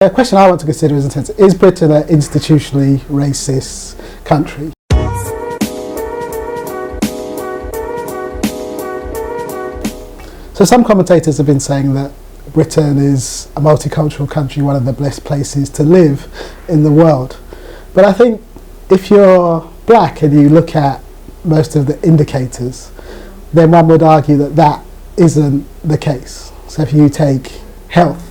The question I want to consider is Britain an institutionally racist country? So some commentators have been saying that Britain is a multicultural country, one of the best places to live in the world. But I think if you're black and you look at most of the indicators, then one would argue that that isn't the case. So if you take health,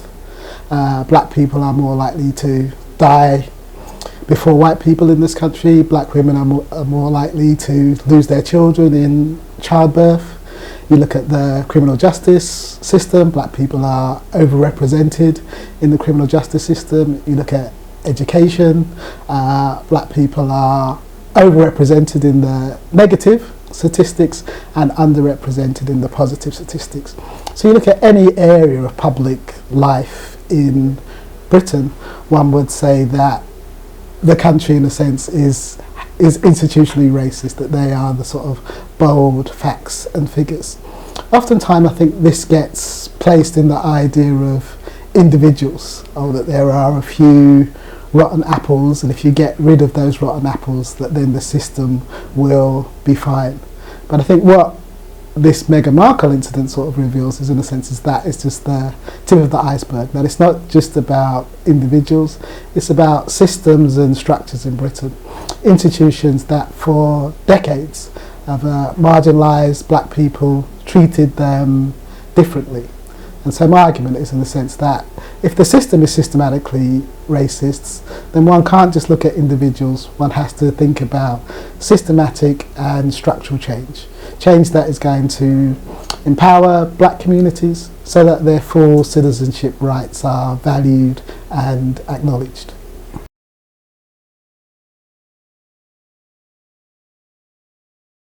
black people are more likely to die before white people in this country. Black women are more likely to lose their children in childbirth. You look at the criminal justice system, black people are overrepresented in the criminal justice system. You look at education, black people are overrepresented in the negative statistics and underrepresented in the positive statistics. So you look at any area of public life in Britain, one would say that the country in a sense is institutionally racist, that they are the sort of bold facts and figures. Oftentimes I think this gets placed in the idea of individuals, that there are a few rotten apples, and if you get rid of those rotten apples, that then the system will be fine. But I think what this Meghan Markle incident sort of reveals is, in a sense, is that it's just the tip of the iceberg, that it's not just about individuals, it's about systems and structures in Britain, institutions that for decades have marginalised black people, treated them differently. And so my argument is, in the sense that if the system is systematically racist, then one can't just look at individuals, one has to think about systematic and structural change that is going to empower black communities so that their full citizenship rights are valued and acknowledged.